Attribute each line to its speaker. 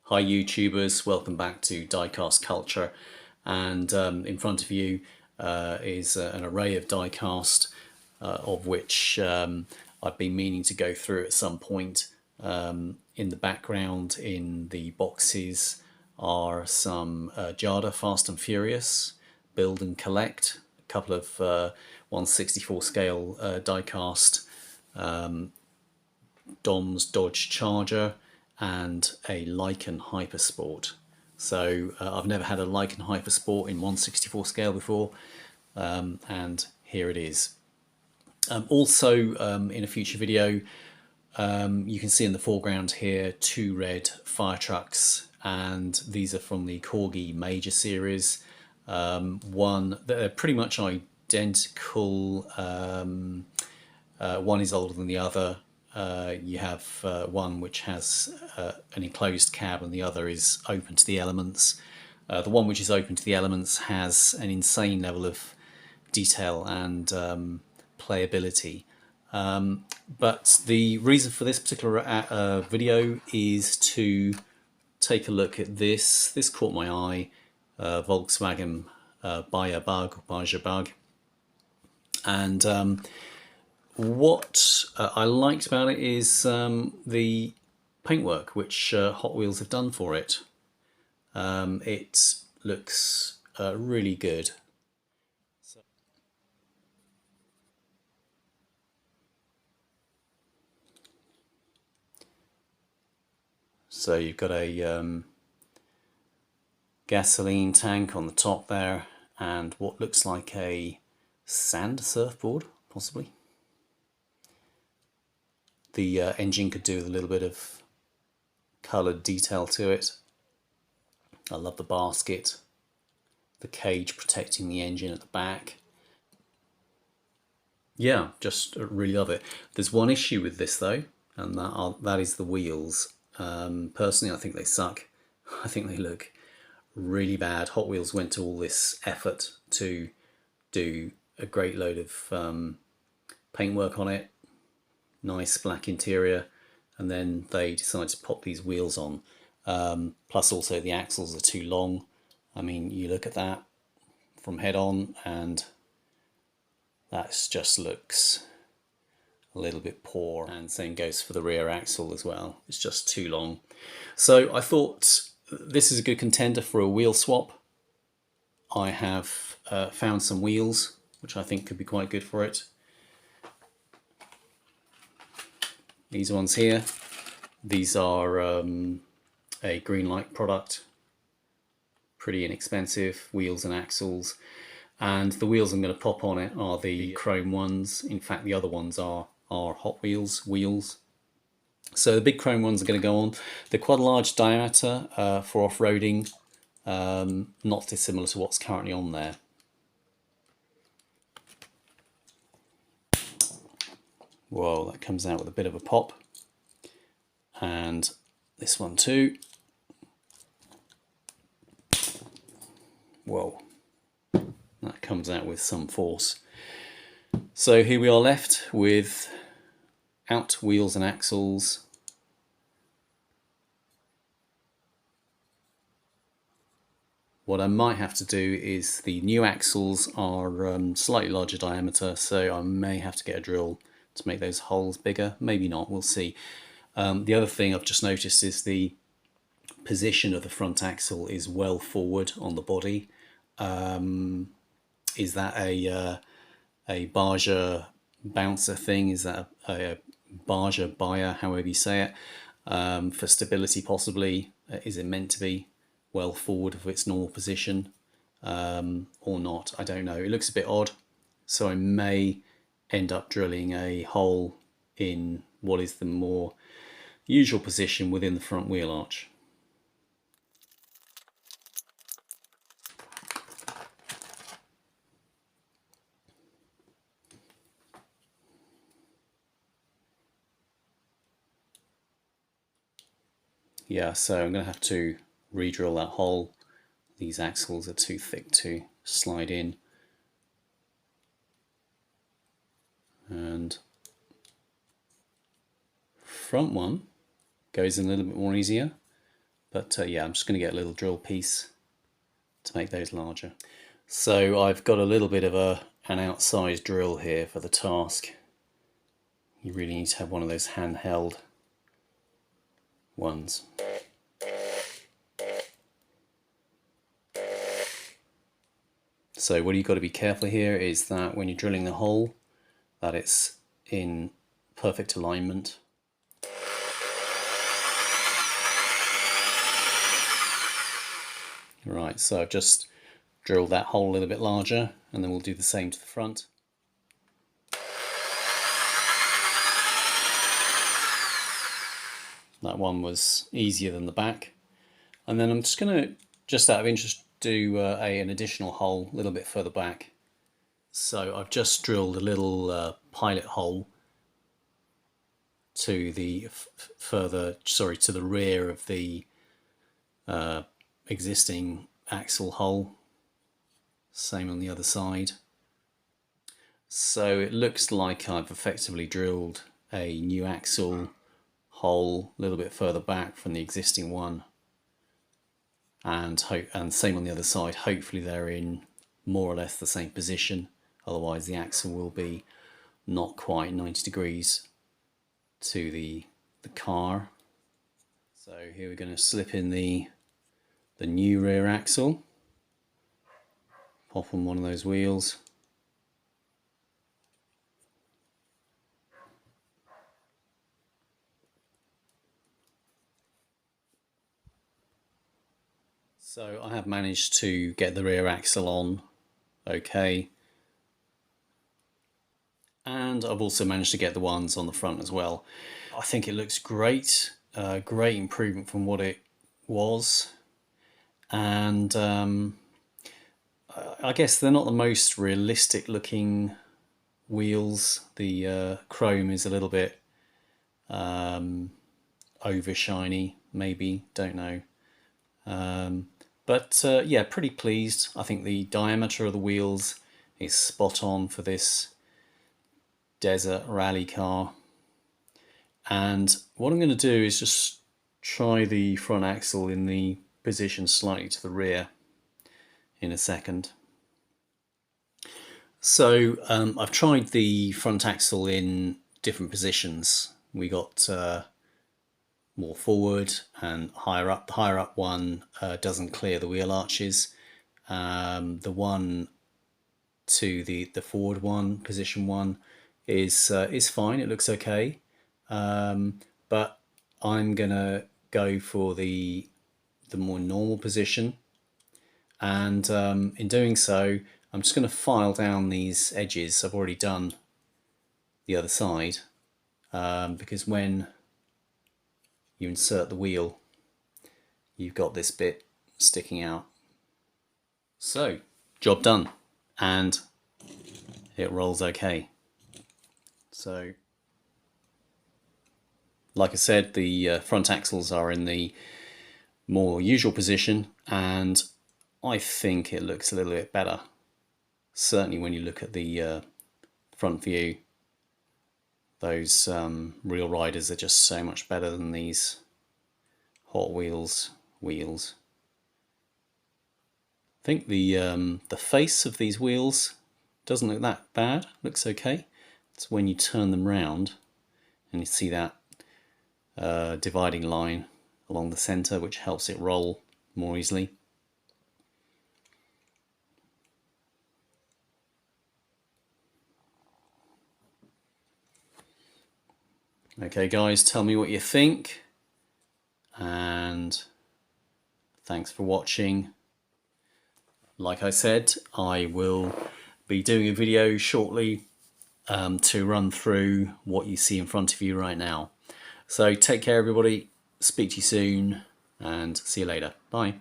Speaker 1: Hi YouTubers, welcome back to Diecast Culture, and in front of you is an array of diecast of which I've been meaning to go through at some point. In the background in the boxes are some Jada Fast and Furious, Build and Collect, a couple of 1/64 scale diecast Dom's Dodge Charger, and a Lycan Hypersport. So I've never had a Lycan Hypersport in 1/64 scale before, and here it is. Also, in a future video, you can see in the foreground here two red fire trucks, and these are from the Corgi Major series. They're pretty much identical. One is older than the other. You have one which has an enclosed cab and the other is open to the elements. The one which is open to the elements has an insane level of detail and playability. But the reason for this particular video is to take a look at this. This caught my eye, Volkswagen Baja Bug. And what I liked about it is the paintwork which Hot Wheels have done for it. It looks really good. So you've got a gasoline tank on the top there, and what looks like a sand surfboard, possibly. The engine could do with a little bit of coloured detail to it. I love the basket, the cage protecting the engine at the back. Yeah, just really love it. There's one issue with this though, and that is the wheels. Personally, I think they suck. I think they look really bad. Hot Wheels went to all this effort to do a great load of paintwork on it, nice black interior, and then they decided to pop these wheels on. Plus also the axles are too long. I mean, you look at that from head on and that just looks a little bit poor, and same goes for the rear axle as well. It's just too long. So I thought this is a good contender for a wheel swap. I have found some wheels which I think could be quite good for it. These ones here, these are a Greenlight product, pretty inexpensive, wheels and axles. And the wheels I'm going to pop on it are the chrome ones. In fact, the other ones are Hot Wheels wheels. So the big chrome ones are going to go on. They're quite a large diameter for off-roading, not dissimilar to what's currently on there. Whoa, that comes out with a bit of a pop. And this one too. Whoa, that comes out with some force. So here we are left with out wheels and axles. What I might have to do is, the new axles are slightly larger diameter, so I may have to get a drill to make those holes bigger. Maybe not, we'll see. The other thing I've just noticed is the position of the front axle is well forward on the body. Is that a Baja bouncer thing? Is that a Baja Baja, however you say it, for stability possibly? Is it meant to be well forward of its normal position or not? I don't know. It looks a bit odd, so I may end up drilling a hole in what is the more usual position within the front wheel arch. Yeah, so I'm going to have to re-drill that hole. These axles are too thick to slide in. And front one goes in a little bit more easier, But yeah, I'm just going to get a little drill piece to make those larger. So I've got a little bit of an outsized drill here for the task. You really need to have one of those handheld ones. So what you've got to be careful here is that when you're drilling the hole, that it's in perfect alignment. Right, so I've just drilled that hole a little bit larger, and then we'll do the same to the front. That one was easier than the back. And then I'm just going to, just out of interest, do an additional hole a little bit further back. So I've just drilled a little pilot hole to the to the rear of the existing axle hole. Same on the other side. So it looks like I've effectively drilled a new axle hole a little bit further back from the existing one, and same on the other side. Hopefully they're in more or less the same position, otherwise the axle will be not quite 90 degrees to the car. So here we're going to slip in the new rear axle, pop on one of those wheels. So I have managed to get the rear axle on okay, and I've also managed to get the ones on the front as well. I think it looks great, great improvement from what it was, and I guess they're not the most realistic looking wheels. The chrome is a little bit over shiny, maybe, don't know. But yeah, pretty pleased. I think the diameter of the wheels is spot on for this desert rally car. And what I'm going to do is just try the front axle in the position slightly to the rear in a second. So I've tried the front axle in different positions. We got more forward and higher up. The higher up one doesn't clear the wheel arches. The one to the forward one, position one, is fine. It looks okay, but I'm gonna go for the more normal position, and in doing so, I'm just going to file down these edges. I've already done the other side, because when you insert the wheel, you've got this bit sticking out. So, job done, and it rolls okay. So, like I said, the front axles are in the more usual position, and I think it looks a little bit better. Certainly when you look at the front view, those real riders are just so much better than these Hot Wheels wheels. I think the face of these wheels doesn't look that bad, looks okay. It's when you turn them round and you see that dividing line along the center, which helps it roll more easily. Okay guys, tell me what you think, and thanks for watching. Like I said, I will be doing a video shortly to run through what you see in front of you right now. So take care everybody, speak to you soon, and see you later. Bye.